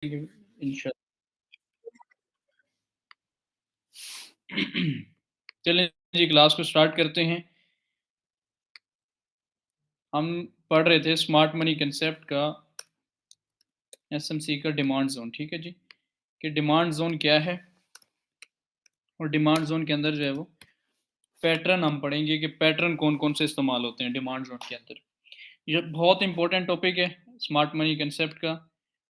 इंशाल्लाह। चलें जी, क्लास को स्टार्ट करते हैं। हम पढ़ रहे थे स्मार्ट मनी कंसेप्ट का, एसएमसी का डिमांड ज़ोन, ठीक है जी? कि डिमांड ज़ोन क्या है और डिमांड ज़ोन के अंदर जो है वो पैटर्न हम पढ़ेंगे कि पैटर्न कौन-कौन से इस्तेमाल होते हैं डिमांड ज़ोन के अंदर। ये बहुत इंपॉर्टेंट टॉपिक है स्मार्ट मनी कंसेप्ट का,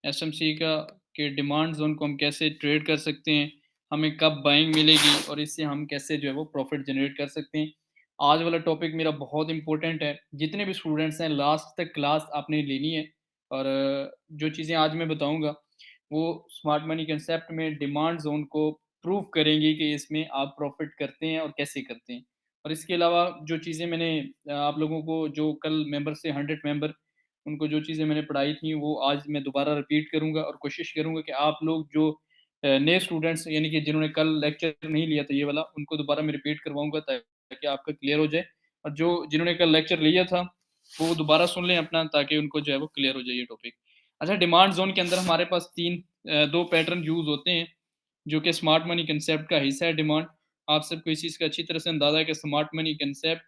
एसएमसी का, कि डिमांड ज़ोन को हम कैसे ट्रेड कर सकते हैं, हमें कब बाइंग मिलेगी और इससे हम कैसे जो है वो प्रॉफिट जनरेट कर सकते हैं। आज वाला टॉपिक मेरा बहुत इंपॉर्टेंट है। जितने भी स्टूडेंट्स हैं लास्ट तक क्लास आपने लेनी है और जो चीज़ें आज मैं बताऊँगा वो स्मार्ट मनी कंसेप्ट में डिमांड ज़ोन को प्रूव करेंगी कि इसमें आप प्रॉफिट करते हैं और कैसे करते हैं। और इसके अलावा जो चीज़ें मैंने आप लोगों को जो कल मेंबर से 100 मेंबर उनको जो चीज़ें मैंने पढ़ाई थी वो आज मैं दोबारा रिपीट करूँगा और कोशिश करूँगा कि आप लोग जो नए स्टूडेंट्स यानी कि जिन्होंने कल लेक्चर नहीं लिया था ये वाला, उनको दोबारा मैं रिपीट करवाऊँगा ताकि आपका क्लियर हो जाए और जो जिन्होंने कल लेक्चर लिया था, वो दोबारा सुन लें अपना ताकि उनको जो है वो क्लियर हो जाए ये टॉपिक। अच्छा, डिमांड ज़ोन के अंदर हमारे पास 2 पैटर्न यूज़ होते हैं, जो कि स्मार्ट मनी कंसेप्ट का हिस्सा है डिमांड। आप सबको इस चीज़ का अच्छी तरह से अंदाज़ा है कि स्मार्ट मनी कंसेप्ट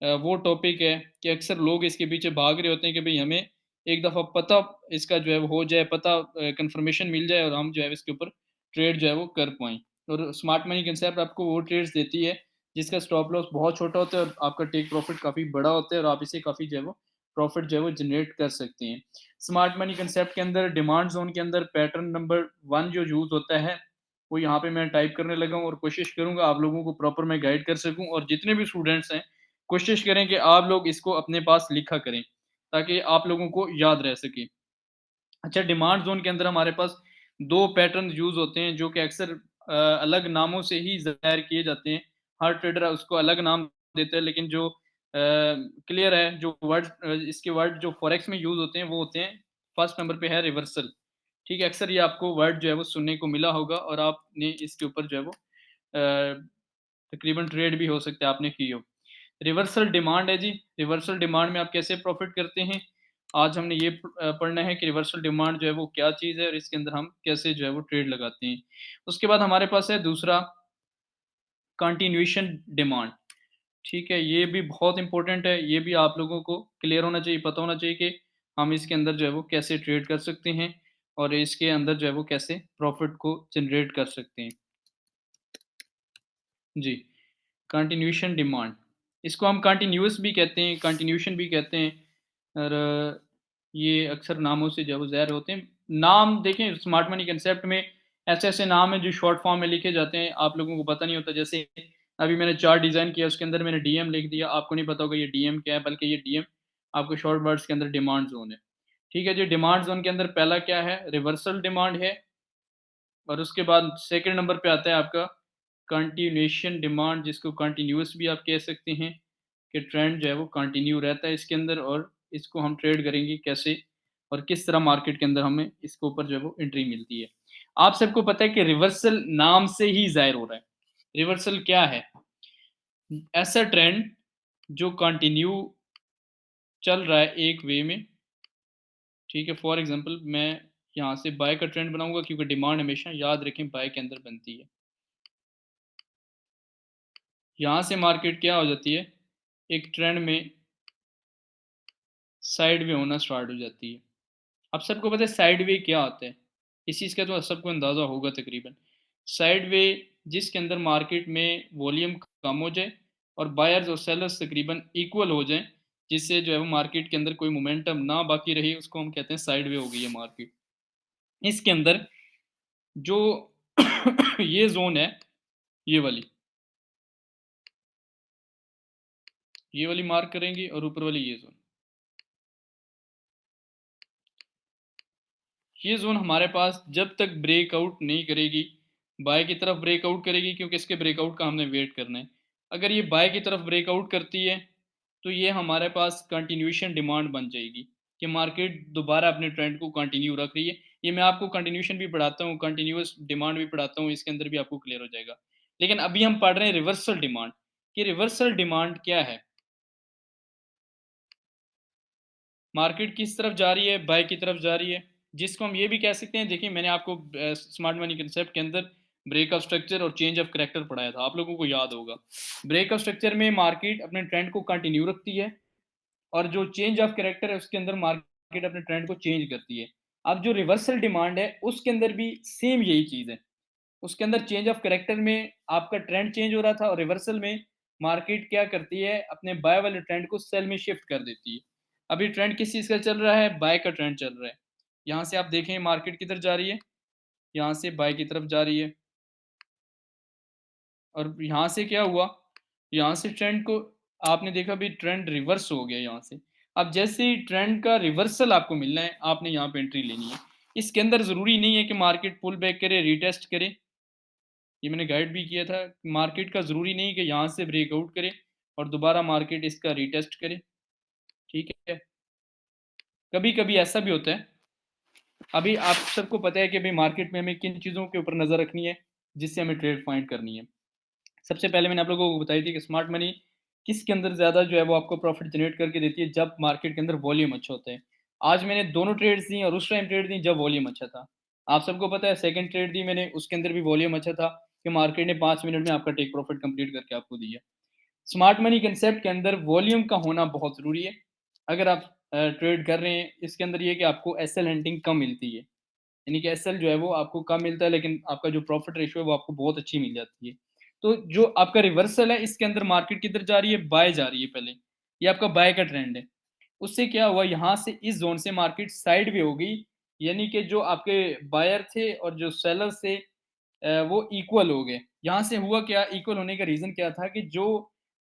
वो टॉपिक है कि अक्सर लोग इसके पीछे भाग रहे होते हैं कि भई हमें एक दफ़ा पता इसका जो है वो हो जाए, पता कन्फर्मेशन मिल जाए और हम जो है इसके ऊपर ट्रेड जो है वो कर पाएँ। और स्मार्ट मनी कंसेप्ट आपको वो ट्रेड्स देती है जिसका स्टॉप लॉस बहुत छोटा होता है और आपका टेक प्रॉफिट काफ़ी बड़ा होता है और आप इसे काफ़ी जो है वो प्रॉफिट जो है वो जनरेट कर सकते हैं। स्मार्ट मनी कंसेप्ट के अंदर डिमांड ज़ोन के अंदर पैटर्न नंबर 1 जो यूज़ होता है, वो यहाँ पे मैं टाइप करने लगा हूँ और कोशिश करूँगा आप लोगों को प्रॉपर मैं गाइड कर सकूँ और जितने भी स्टूडेंट्स हैं कोशिश करें कि आप लोग इसको अपने पास लिखा करें, ताकि आप लोगों को याद रह सके। अच्छा, डिमांड ज़ोन के अंदर हमारे पास 2 पैटर्न यूज़ होते हैं जो कि अक्सर अलग नामों से ही ज़ाहिर किए जाते हैं। हर ट्रेडर उसको अलग नाम देता है लेकिन जो क्लियर है जो इसके वर्ड जो फॉरेक्स में यूज़ होते हैं वो होते हैं, फर्स्ट नंबर पे है रिवर्सल। ठीक है, अक्सर ये आपको वर्ड जो है वो सुनने को मिला होगा और आपने इसके ऊपर जो है वो तकरीबन ट्रेड भी हो सकता है आपने की हो। रिवर्सल डिमांड है जी, रिवर्सल डिमांड में आप कैसे प्रॉफ़िट करते हैं? आज हमने ये पढ़ना है कि रिवर्सल डिमांड जो है वो क्या चीज़ है और इसके अंदर हम कैसे जो है वो ट्रेड लगाते हैं। उसके बाद हमारे पास है दूसरा कंटिन्यूएशन डिमांड, ठीक है? ये भी बहुत इम्पोर्टेंट है, ये भी आप लोगों को क्लियर होना चाहिए, पता होना चाहिए कि हम इसके अंदर जो है वो कैसे ट्रेड कर सकते हैं और इसके अंदर जो है वो कैसे प्रॉफ़िट को जनरेट कर सकते हैं। जी, कंटिन्यूएशन डिमांड, इसको हम कंटिन्यूअस भी कहते हैं, कंटिन्यूएशन भी कहते हैं और ये अक्सर नामों से जो है वो ज़ाहिर होते हैं। नाम देखें स्मार्ट मनी कंसेप्ट में ऐसे-ऐसे नाम हैं जो शॉर्ट फॉर्म में लिखे जाते हैं, आप लोगों को पता नहीं होता। जैसे अभी मैंने चार्ट डिज़ाइन किया उसके अंदर मैंने डीएम लिख दिया, आपको नहीं पता होगा ये डीएम क्या है, बल्कि ये डीएम आपको शॉर्ट वर्ड्स के अंदर डिमांड ज़ोन है। ठीक है जी, डिमांड ज़ोन के अंदर पहला क्या है? रिवर्सल डिमांड है और उसके बाद सेकंड नंबर पे आता है आपका कंटिन्यूएशन डिमांड, जिसको कंटिन्यूअस भी आप कह सकते हैं कि ट्रेंड जो है वो कंटिन्यू रहता है इसके अंदर और इसको हम ट्रेड करेंगे कैसे और किस तरह मार्केट के अंदर हमें इसके ऊपर जो है वो एंट्री मिलती है। आप सबको पता है कि रिवर्सल नाम से ही ज़ाहिर हो रहा है। रिवर्सल क्या है? ऐसा ट्रेंड जो कंटिन्यू चल रहा है एक वे में, ठीक है? फॉर एग्ज़ाम्पल मैं यहाँ से बाय का ट्रेंड बनाऊँगा क्योंकि डिमांड हमेशा याद रखें बाय के अंदर बनती है। यहाँ से मार्केट क्या हो जाती है, एक ट्रेंड में साइड वे होना स्टार्ट हो जाती है। अब सबको पता है साइड वे क्या होता है, इस चीज़ का तो सबको अंदाज़ा होगा तकरीबन। साइड वे जिसके अंदर मार्केट में वॉल्यूम कम हो जाए और बायर्स और सेलर्स तकरीबन इक्वल हो जाएँ, जिससे जो है वो मार्केट के अंदर कोई मोमेंटम ना बाकी रहे, उसको हम कहते हैं साइड वे हो गई है मार्केट। इसके अंदर जो ये ज़ोन है, ये वाली, ये वाली मार्क करेंगे और ऊपर वाली ये ज़ोन। ये ज़ोन हमारे पास जब तक ब्रेकआउट नहीं करेगी, बाय की तरफ ब्रेकआउट करेगी क्योंकि इसके ब्रेकआउट का हमने वेट करना है। अगर ये बाय की तरफ ब्रेकआउट करती है, तो ये हमारे पास कंटिन्यूएशन डिमांड बन जाएगी कि मार्केट दोबारा अपने ट्रेंड को कंटिन्यू रख रही है। ये मैं आपको कंटिन्यूएशन भी पढ़ाता हूँ, कंटिन्यूअस डिमांड भी पढ़ाता हूँ, इसके अंदर भी आपको क्लियर हो जाएगा। लेकिन अभी हम पढ़ रहे हैं रिवर्सल डिमांड, कि रिवर्सल डिमांड क्या है? मार्केट किस तरफ जा रही है? बाय की तरफ जा रही है। जिसको हम ये भी कह सकते हैं, देखिए मैंने आपको स्मार्ट मनी कंसेप्ट के अंदर ब्रेक ऑफ स्ट्रक्चर और चेंज ऑफ करेक्टर पढ़ाया था, आप लोगों को याद होगा। ब्रेक ऑफ स्ट्रक्चर में मार्केट अपने ट्रेंड को कंटिन्यू रखती है और जो चेंज ऑफ कैरेक्टर है उसके अंदर मार्केट अपने ट्रेंड को चेंज करती है। अब जो रिवर्सल डिमांड है उसके अंदर भी सेम यही चीज़ है। उसके अंदर चेंज ऑफ कैरेक्टर में आपका ट्रेंड चेंज हो रहा था और रिवर्सल में मार्केट क्या करती है, अपने बाय वाले ट्रेंड को सेल में शिफ्ट कर देती है। अभी ट्रेंड किस चीज़ का चल रहा है? बाय का ट्रेंड चल रहा है। यहाँ से आप देखें मार्केट किधर जा रही है? यहाँ से बाय की तरफ जा रही है और यहाँ से क्या हुआ? यहाँ से ट्रेंड को आपने देखा अभी ट्रेंड रिवर्स हो गया यहाँ से। अब जैसे ही ट्रेंड का रिवर्सल आपको मिलना है, आपने यहाँ पे एंट्री लेनी है। इसके अंदर ज़रूरी नहीं है कि मार्केट पुल बैक करे, रीटेस्ट करे। ये मैंने गाइड भी किया था, मार्केट का ज़रूरी नहीं कि यहाँ से ब्रेकआउट करे और दोबारा मार्केट इसका रीटेस्ट करे, ठीक है? कभी-कभी ऐसा भी होता है। अभी आप सबको पता है कि भई मार्केट में हमें किन चीज़ों के ऊपर नज़र रखनी है, जिससे हमें ट्रेड फाइंड करनी है। सबसे पहले मैंने आप लोगों को बताई थी कि स्मार्ट मनी किसके अंदर ज़्यादा जो है वो आपको प्रॉफ़िट जनरेट करके देती है, जब मार्केट के अंदर वॉल्यूम अच्छा होता है। आज मैंने दोनों ट्रेड्स दी और उस टाइम ट्रेड दी जब वॉल्यूम अच्छा था। आप सबको पता है सेकंड ट्रेड दी मैंने, उसके अंदर भी वॉल्यूम अच्छा था कि मार्केट ने 5 मिनट में आपका टेक प्रॉफ़िट कंप्लीट करके आपको दिया। स्मार्ट मनी कंसेप्ट के अंदर वॉल्यूम का होना बहुत ज़रूरी है। अगर आप ट्रेड कर रहे हैं, इसके अंदर ये है कि आपको एसएल हंटिंग कम मिलती है। यानी कि एसएल जो है वो आपको कम मिलता है, लेकिन आपका जो प्रॉफिट रेशियो है वो आपको बहुत अच्छी मिल जाती है। तो जो आपका रिवर्सल है इसके अंदर मार्केट किधर जा रही है? बाय जा रही है पहले। ये आपका बाय का ट्रेंड है। उससे क्या हुआ, यहाँ से इस ज़ोन से मार्केट साइडवे हो गई। यानी कि जो आपके बायर थे और जो सेलर थे वो इक्वल हो गए। यहाँ से हुआ क्या, इक्वल होने का रीज़न क्या था कि जो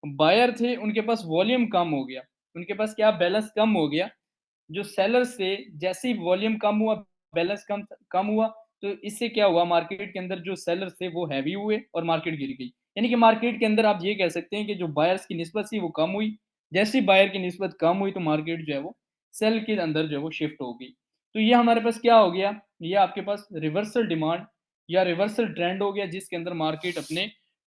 बायर थे उनके पास वॉल्यूम कम हो गया। उनके पास क्या बैलेंस कम हो गया। जो सेलर्स थे, जैसे ही वॉल्यूम कम हुआ, बैलेंस कम कम हुआ, तो इससे क्या हुआ, मार्केट के अंदर जो सेलर्स थे वो हैवी हुए और मार्केट गिर गई। यानी कि मार्केट के अंदर आप ये कह सकते हैं कि जो बायर्स की निस्बत थी वो कम हुई। जैसे ही बायर की निस्बत कम हुई तो मार्केट जो है वो सेल के अंदर जो है वो शिफ्ट हो गई। तो ये हमारे पास क्या हो गया, ये आपके पास रिवर्सल डिमांड या रिवर्सल ट्रेंड हो गया, जिसके अंदर मार्केट अपने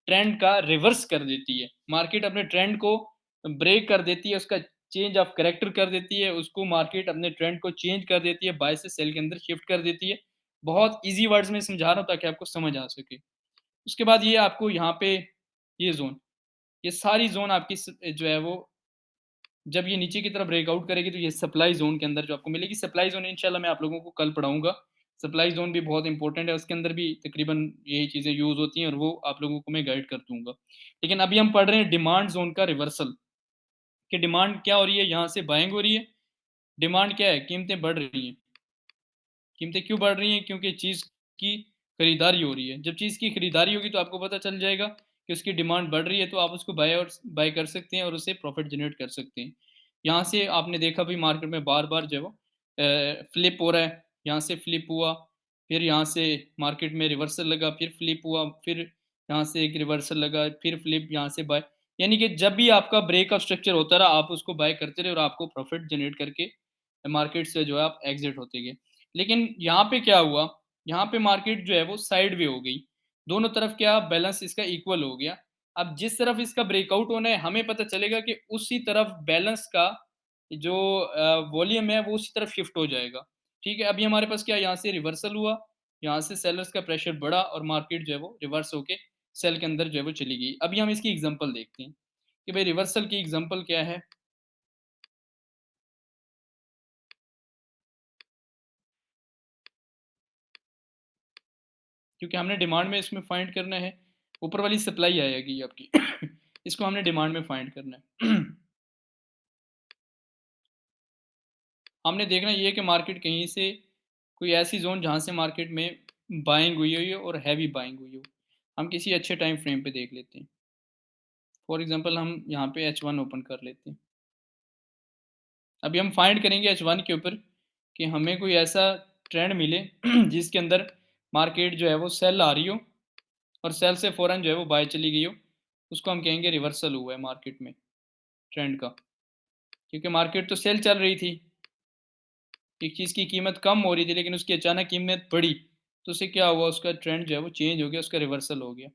ट्रेंड का रिवर्स कर देती है। मार्केट अपने ट्रेंड को ब्रेक कर देती है, उसका चेंज ऑफ कैरेक्टर कर देती है, उसको मार्केट अपने ट्रेंड को चेंज कर देती है, बाय से सेल के अंदर शिफ्ट कर देती है। बहुत ईज़ी वर्ड्स में समझा रहा हूँ ताकि आपको समझ आ सके। उसके बाद ये आपको यहाँ पे ये ज़ोन, ये सारी ज़ोन आपकी जो है वो जब ये नीचे की तरफ ब्रेकआउट करेगी तो ये सप्लाई ज़ोन के अंदर जो आपको मिलेगी, सप्लाई ज़ोन इंशाल्लाह मैं आप लोगों को कल पढ़ाऊँगा। सप्लाई ज़ोन भी बहुत इंपॉर्टेंट है, उसके अंदर भी तकरीबन यही चीज़ें यूज़ होती हैं और वो आप लोगों को मैं गाइड कर दूँगा। लेकिन अभी हम पढ़ रहे हैं डिमांड ज़ोन का रिवर्सल, कि डिमांड क्या हो रही है, यहाँ से बाइंग हो रही है। डिमांड क्या है? कीमतें बढ़ रही हैं। कीमतें क्यों बढ़ रही हैं? क्योंकि चीज़ की खरीदारी हो रही है। जब चीज़ की खरीदारी होगी तो आपको पता चल जाएगा कि उसकी डिमांड बढ़ रही है, तो आप उसको बाय कर सकते हैं और उससे प्रॉफ़िट जनरेट कर सकते हैं। यहाँ से आपने देखा भी मार्केट में बार-बार जो है वो फ्लिप हो रहा है। यहाँ से फ्लिप हुआ, फिर यहाँ से मार्केट में रिवर्सल लगा, फिर फ्लिप हुआ, फिर यहाँ से एक रिवर्सल लगा, फिर फ्लिप, यहाँ से बाय। यानी कि जब भी आपका ब्रेक ऑफ स्ट्रक्चर होता रहा, आप उसको बाय करते रहे और आपको प्रॉफ़िट जनरेट करके मार्केट से जो है आप एग्ज़िट होते गए। लेकिन यहाँ पे क्या हुआ, यहाँ पे मार्केट जो है वो साइडवे हो गई। दोनों तरफ क्या बैलेंस इसका इक्वल हो गया। अब जिस तरफ इसका ब्रेकआउट होना है, हमें पता चलेगा कि उसी तरफ बैलेंस का जो वॉल्यूम है वो उसी तरफ शिफ्ट हो जाएगा। ठीक है? अभी हमारे पास क्या है, यहाँ से रिवर्सल हुआ, यहाँ से सेलर्स का प्रेशर बढ़ा और मार्केट जो है वो रिवर्स होके सेल के अंदर जो है वो चली गई। अभी हम इसकी एग्ज़ाम्पल देखते हैं कि भाई रिवर्सल की एग्ज़ाम्पल क्या है? क्योंकि हमने डिमांड में इसमें फाइंड करना है, ऊपर वाली सप्लाई आएगी आपकी इसको हमने डिमांड में फाइंड करना है हमने देखना ये है कि मार्केट कहीं से कोई ऐसी जोन जहाँ से मार्केट में बाइंग हुई हो और हैवी बाइंग हुई हो। हम किसी अच्छे टाइम फ्रेम पे देख लेते हैं। फॉर एग्जांपल हम यहाँ पे H1 ओपन कर लेते हैं। अभी हम फाइंड करेंगे H1 के ऊपर कि हमें कोई ऐसा ट्रेंड मिले जिसके अंदर मार्केट जो है वो सेल आ रही हो और सेल से फ़ौरन जो है वो बाय चली गई हो। उसको हम कहेंगे रिवर्सल हुआ है मार्केट में ट्रेंड का। क्योंकि मार्केट तो सेल चल रही थी, एक चीज़ की कीमत कम हो रही थी लेकिन उसकी अचानक कीमत बढ़ी, तो उससे क्या हुआ, उसका ट्रेंड जो है वो चेंज हो गया, उसका रिवर्सल हो गया।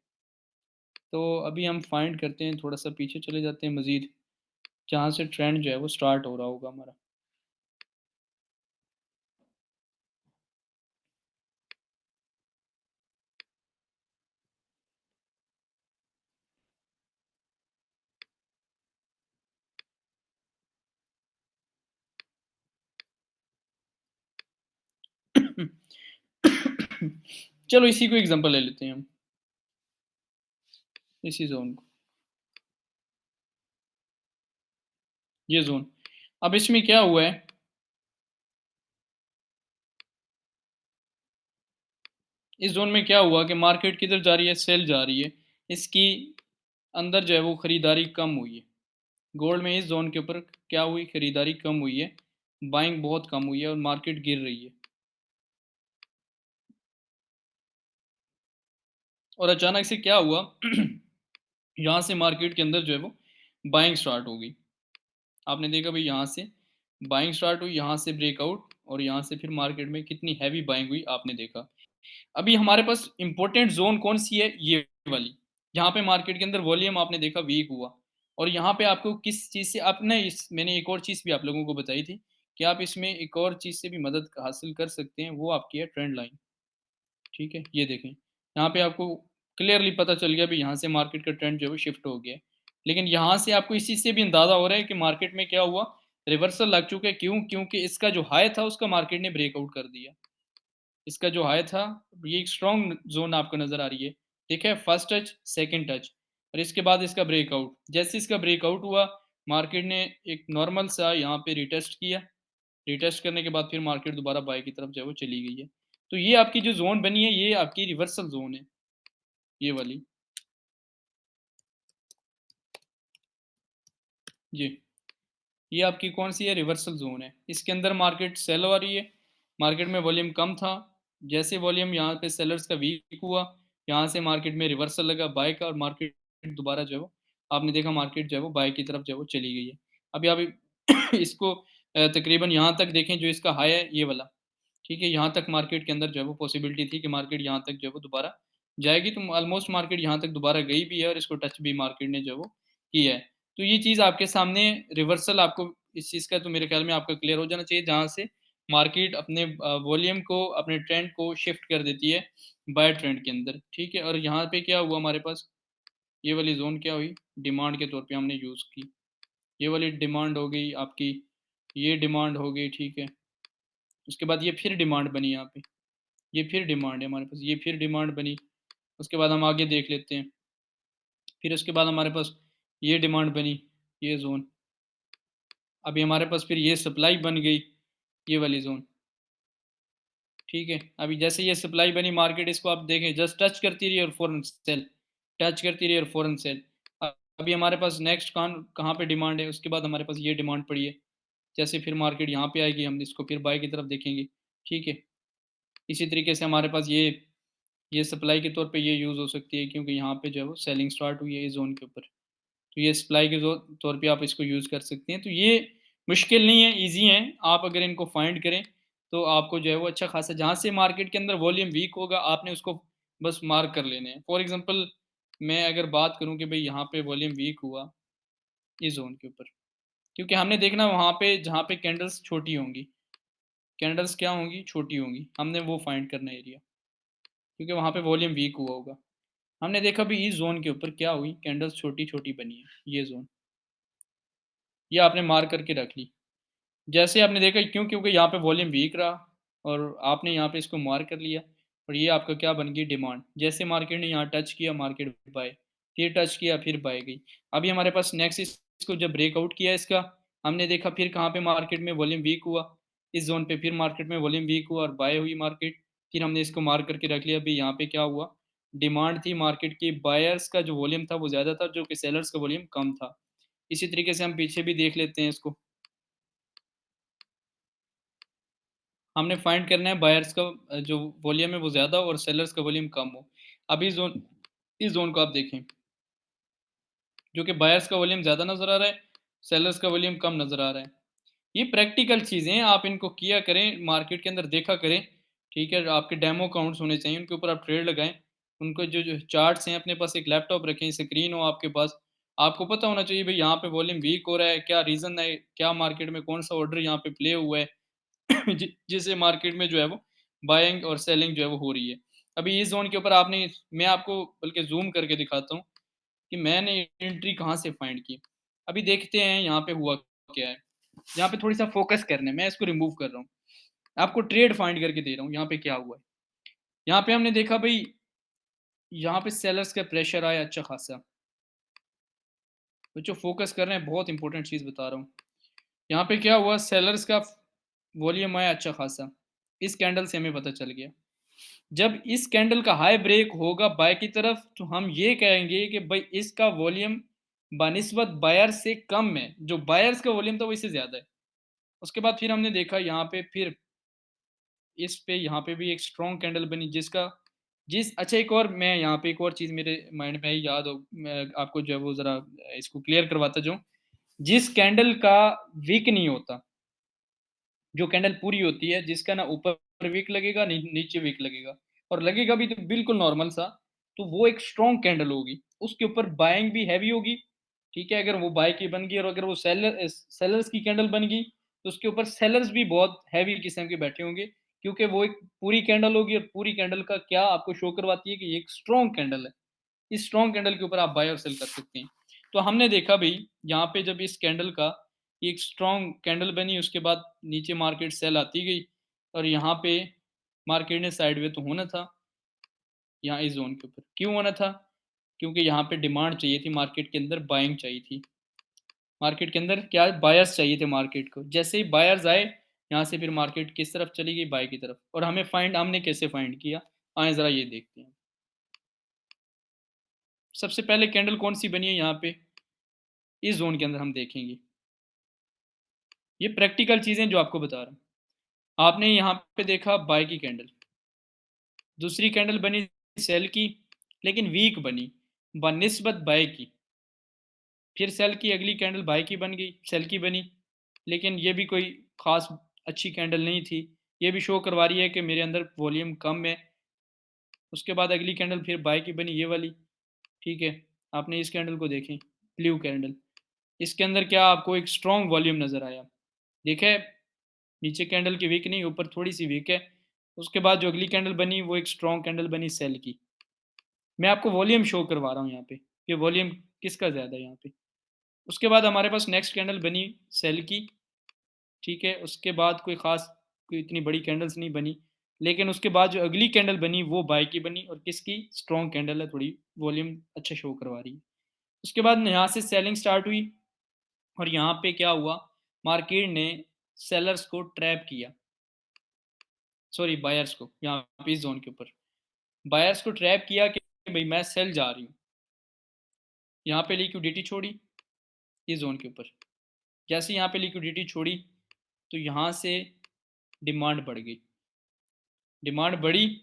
तो अभी हम फाइंड करते हैं, थोड़ा-सा पीछे चले जाते हैं मज़ीद, जहाँ से ट्रेंड जो है वो स्टार्ट हो रहा होगा हमारा। चलो इसी को एग्जांपल ले लेते हैं हम, इसी जोन को, ये जोन। अब इसमें क्या हुआ है, इस जोन में क्या हुआ कि मार्केट किधर जा रही है, सेल जा रही है, इसकी अंदर जो है वो खरीदारी कम हुई है। गोल्ड में इस जोन के ऊपर क्या हुई, खरीदारी कम हुई है, बाइंग बहुत कम हुई है और मार्केट गिर रही है। और अचानक से क्या हुआ, यहाँ से मार्केट के अंदर जो है वो बाइंग स्टार्ट हो गई। आपने देखा भाई यहाँ से बाइंग स्टार्ट हुई, यहाँ से ब्रेकआउट, और यहाँ से फिर मार्केट में कितनी हैवी बाइंग हुई आपने देखा। अभी हमारे पास इंपॉर्टेंट जोन कौन सी है, ये वाली, यहाँ पे मार्केट के अंदर वॉल्यूम आपने देखा वीक हुआ। और यहाँ पे आपको किस चीज़ से आपने इस मैंने एक और चीज़ भी आप लोगों को बताई थी कि आप इसमें एक और चीज़ से भी मदद हासिल कर सकते हैं, वो आपकी है ट्रेंड लाइन। ठीक है, ये देखें, यहाँ पे आपको क्लियरली पता चल गया भी यहाँ से मार्केट का ट्रेंड जो है वो शिफ्ट हो गया है। लेकिन यहाँ से आपको इसी से भी अंदाज़ा हो रहा है कि मार्केट में क्या हुआ, रिवर्सल लग चुका है। क्यों? क्योंकि इसका जो हाई था उसका मार्केट ने ब्रेकआउट कर दिया। इसका जो हाई था, ये एक स्ट्रॉन्ग ज़ोन आपको नज़र आ रही है, ठीक है? फर्स्ट टच, सेकंड टच, और इसके बाद इसका ब्रेकआउट। जैसे इसका ब्रेकआउट हुआ, मार्केट ने एक नॉर्मल सा यहाँ पे रिटेस्ट किया। रिटेस्ट करने के बाद फिर मार्केट दोबारा बाय की तरफ जो है वो चली गई है। तो ये आपकी जो ज़ोन बनी है, ये आपकी रिवर्सल ज़ोन है, ये वाली। जी, ये आपकी कौन-सी है, रिवर्सल ज़ोन है। इसके अंदर मार्केट सेल हो रही है, मार्केट में वॉल्यूम कम था। जैसे वॉल्यूम यहाँ पे सेलर्स का वीक हुआ, यहाँ से मार्केट में रिवर्सल लगा बाय का, और मार्केट दोबारा जो है वो आपने देखा मार्केट जो है वो बाय की तरफ जो है वो चली गई है। अभी आप इसको तकरीबन यहाँ तक देखें, जो इसका हाई है ये वाला, ठीक है? यहाँ तक मार्केट के अंदर जो है वो पॉसिबिलिटी थी कि मार्केट यहाँ तक जो है वो दोबारा जाएगी, तो ऑलमोस्ट मार्केट यहाँ तक दोबारा गई भी है और इसको टच भी मार्केट ने जो है वो किया है। तो ये चीज़ आपके सामने रिवर्सल, आपको इस चीज़ का तो मेरे ख्याल में आपका क्लियर हो जाना चाहिए, जहाँ से मार्केट अपने वॉल्यूम को, अपने ट्रेंड को शिफ्ट कर देती है बाय ट्रेंड के अंदर, ठीक है? और यहाँ पे क्या हुआ हमारे पास, ये वाली ज़ोन क्या हुई, डिमांड के तौर पे हमने यूज़ की। ये वाली डिमांड हो गई आपकी, ये डिमांड हो गई, ठीक है? उसके बाद ये फिर डिमांड बनी यहाँ पे, ये फिर डिमांड है हमारे पास, ये फिर डिमांड बनी। उसके बाद हम आगे देख लेते हैं, फिर उसके बाद हमारे पास ये डिमांड बनी, ये ज़ोन। अभी हमारे पास फिर ये सप्लाई बन गई, ये वाली ज़ोन, ठीक है? अभी जैसे ये सप्लाई बनी, मार्केट इसको आप देखें जस्ट टच करती रही और फ़ौरन सेल, टच करती रही और फ़ौरन सेल। अभी हमारे पास नेक्स्ट कहाँ पे डिमांड है, उसके बाद हमारे पास ये डिमांड पड़ी है। जैसे फिर मार्केट यहाँ पे आएगी, हम इसको फिर बाय की तरफ देखेंगे, ठीक है? इसी तरीके से हमारे पास ये सप्लाई के तौर पे ये यूज़ हो सकती है, क्योंकि यहाँ पे जो है वो सेलिंग स्टार्ट हुई है इस ज़ोन के ऊपर। तो ये सप्लाई के तौर पे आप इसको यूज़ कर सकते हैं। तो ये मुश्किल नहीं है, ईज़ी हैं। आप अगर इनको फाइंड करें, तो आपको जो है वो अच्छा खासा, जहाँ से मार्केट के अंदर वॉल्यूम वीक होगा, आपने उसको बस मार्क कर लेने हैं। फॉर एग्ज़ाम्पल, मैं अगर बात करूँ कि भई यहाँ पे वॉल्यूम वीक हुआ इस ज़ोन के ऊपर, क्योंकि हमने देखना वहाँ पे जहाँ पे कैंडल्स छोटी होंगी, कैंडल्स क्या होंगी? छोटी होंगी। हमने वो फाइंड करना है एरिया, क्योंकि वहाँ पे वॉल्यूम वीक हुआ होगा। हमने देखा भी इस ज़ोन के ऊपर क्या हुई, कैंडल्स छोटी-छोटी बनी है, ये ज़ोन। ये आपने मार्क करके रख ली। जैसे आपने देखा, क्यों? क्योंकि यहाँ पे वॉल्यूम वीक रहा और आपने यहाँ पे इसको मार्क कर लिया, और ये आपका क्या बन गई, डिमांड। जैसे मार्केट ने यहाँ टच किया, मार्केट बाय, फिर टच किया, फिर बाय गई। अभी हमारे पास नेक्स्ट इसको जब ब्रेकआउट किया इसका, हमने देखा फिर कहाँ पे मार्केट में वॉल्यूम वीक हुआ, इस ज़ोन पे फिर मार्केट में वॉल्यूम वीक हुआ और बाय हुई मार्केट। फिर हमने इसको मार्क करके रख लिया, अभी यहाँ पे क्या हुआ, डिमांड थी मार्केट की, बायर्स का जो वॉल्यूम था वो ज़्यादा था, जो कि सेलर्स का वॉल्यूम कम था। इसी तरीके से हम पीछे भी देख लेते हैं इसको। हमने फाइंड करना है बायर्स का जो वॉल्यूम है वो ज़्यादा और सेलर्स का वॉल्यूम कम हो। अभी इस ज़ोन को आप देखें, जो कि बायर्स का वॉल्यूम ज़्यादा नज़र आ रहा है, सेलर्स का वॉल्यूम कम नज़र आ रहा है। ये प्रैक्टिकल चीज़ें हैं, आप इनको किया करें, मार्केट के अंदर देखा करें, ठीक है? आपके डेमो अकाउंट्स होने चाहिए, उनके ऊपर आप ट्रेड लगाएँ। उनको जो चार्ट्स हैं, अपने पास एक लैपटॉप रखें, स्क्रीन हो आपके पास। आपको पता होना चाहिए भई यहाँ पे वॉल्यूम वीक हो रहा है, क्या रीज़न है, क्या मार्केट में कौन-सा ऑर्डर यहाँ पे प्ले हुआ है। जिससे मार्केट में जो है वो बाइंग और सेलिंग जो है वो हो रही है। अभी इस ज़ोन के ऊपर आपने मैं आपको बल्कि ज़ूम करके दिखाता हूँ कि मैंने एंट्री कहाँ से फाइंड की। अभी देखते हैं यहाँ पे हुआ क्या है। यहाँ पे थोड़ी-सा फ़ोकस करना है, मैं इसको रिमूव कर रहा हूँ। आपको ट्रेड फाइंड करके दे रहा हूँ, यहाँ पे क्या हुआ है। यहाँ पे हमने देखा भाई, यहाँ पे सेलर्स का प्रेशर आया अच्छा खासा। बच्चों फोकस कर रहे हैं, बहुत इंपॉर्टेंट चीज़ बता रहा हूँ। यहाँ पे क्या हुआ, सेलर्स का वॉल्यूम आया अच्छा खासा, इस कैंडल से हमें पता चल गया। जब इस कैंडल का हाई ब्रेक होगा बाय की तरफ, तो हम ये कहेंगे कि भाई इसका वॉल्यूम बनिस्बत बायर से कम है, जो बायर्स का वॉल्यूम था वो इससे ज़्यादा है। उसके बाद फिर हमने देखा यहाँ पे, फिर इस पे यहाँ पे भी एक स्ट्रॉन्ग कैंडल बनी, जिसका जिस अच्छा एक और मैं यहाँ पे एक और चीज़ मेरे माइंड में याद हो, मैं आपको जो है वो ज़रा इसको क्लियर करवाता जाऊँ। जिस कैंडल का वीक नहीं होता, जो कैंडल पूरी होती है, जिसका ना ऊपर वीक लगेगा, नीचे वीक लगेगा, और लगेगा भी तो बिल्कुल नॉर्मल सा, तो वो एक स्ट्रॉन्ग कैंडल होगी। उसके ऊपर बाइंग भी हैवी होगी, ठीक है? अगर वो बाय की बन गई और अगर वो सेलर्स की कैंडल बन गई, तो उसके ऊपर सेलर्स भी बहुत हैवी किस्म के बैठे होंगे, क्योंकि वो एक पूरी कैंडल होगी, और पूरी कैंडल का क्या आपको शो करवाती है कि ये एक स्ट्रॉन्ग कैंडल है। इस स्ट्रॉन्ग कैंडल के ऊपर आप बाय और सेल कर सकते हैं। तो हमने देखा भाई, यहाँ पे जब इस कैंडल का एक स्ट्रॉन्ग कैंडल बनी, उसके बाद नीचे मार्केट सेल आती गई, और यहाँ पे मार्केट ने साइडवे तो होना था यहाँ इस जोन के ऊपर। क्यों होना था? क्योंकि यहाँ पे डिमांड चाहिए थी, मार्केट के अंदर बाइंग चाहिए थी। मार्केट के अंदर क्या, बायर्स चाहिए थे मार्केट को। जैसे ही बायर्स आए, यहाँ से फिर मार्केट किस तरफ चली गई, बाय की तरफ। और हमने कैसे फाइंड किया, आए ज़रा ये देखते हैं। सबसे पहले कैंडल कौन सी बनी है यहाँ पे, इस जोन के अंदर हम देखेंगे। ये प्रैक्टिकल चीज़ें जो आपको बता रहा हूँ। आपने यहाँ पे देखा बाय की कैंडल, दूसरी कैंडल बनी सेल की, लेकिन वीक बनी बनिस्बत बाय की। फिर सेल की अगली कैंडल बाय की बन गई, सेल की बनी, लेकिन ये भी कोई ख़ास अच्छी कैंडल नहीं थी। ये भी शो करवा रही है कि मेरे अंदर वॉल्यूम कम है। उसके बाद अगली कैंडल फिर बाय की बनी, ये वाली, ठीक है? आपने इस कैंडल को देखें, ब्लू कैंडल, इसके अंदर क्या आपको एक स्ट्रॉन्ग वॉल्यूम नज़र आया। देखे, नीचे कैंडल की वीक नहीं, ऊपर थोड़ी सी वीक है। उसके बाद जो अगली कैंडल बनी वो एक स्ट्रॉन्ग कैंडल बनी सेल की। मैं आपको वॉल्यूम शो करवा रहा हूँ यहाँ पे, कि वॉल्यूम किसका ज़्यादा है यहाँ पे। उसके बाद हमारे पास नेक्स्ट कैंडल बनी सेल की, ठीक है? उसके बाद कोई ख़ास, कोई इतनी बड़ी कैंडल्स नहीं बनी, लेकिन उसके बाद जो अगली कैंडल बनी वो बाय की बनी, और किसकी, स्ट्रॉन्ग कैंडल है, थोड़ी वॉल्यूम अच्छा शो करवा रही है। उसके बाद यहाँ से सेलिंग स्टार्ट हुई, और यहाँ पे क्या हुआ, मार्केट ने सेलर्स को ट्रैप किया, सॉरी बायर्स को, यहाँ पे इस जोन के ऊपर बायर्स को ट्रैप किया कि भाई मैं सेल जा रही हूँ। यहाँ पे लिक्विडिटी छोड़ी इस जोन के ऊपर, जैसे यहाँ पे लिक्विडिटी छोड़ी, तो यहाँ से डिमांड बढ़ गई। डिमांड बढ़ी,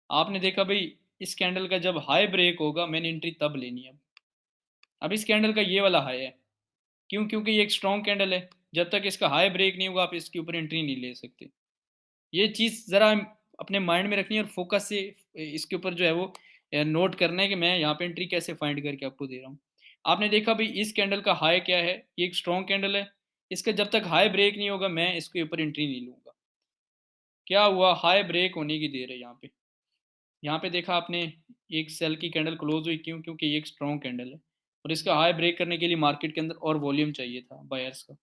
आपने देखा भाई इस कैंडल का जब हाई ब्रेक होगा मैंने एंट्री तब लेनी है। अब इस कैंडल का ये वाला हाई है, क्यों? क्योंकि ये एक स्ट्रॉन्ग कैंडल है, जब तक इसका हाई ब्रेक नहीं होगा आप इसके ऊपर एंट्री नहीं ले सकते। ये चीज़ ज़रा अपने माइंड में रखनी है, और फोकस से इसके ऊपर जो है वो नोट करना है कि मैं यहाँ पे एंट्री कैसे फाइंड करके आपको दे रहा हूँ। आपने देखा भाई इस कैंडल का हाई क्या है, ये एक स्ट्रॉन्ग कैंडल है, इसका जब तक हाई ब्रेक नहीं होगा मैं इसके ऊपर एंट्री नहीं लूँगा। क्या हुआ, हाई ब्रेक होने की देर है यहाँ पे। यहाँ पे देखा आपने, एक सेल की कैंडल क्लोज हुई, क्यों? क्योंकि ये एक स्ट्रॉन्ग कैंडल है, और इसका हाई ब्रेक करने के लिए मार्केट के अंदर और वॉल्यूम चाहिए था बायर्स का।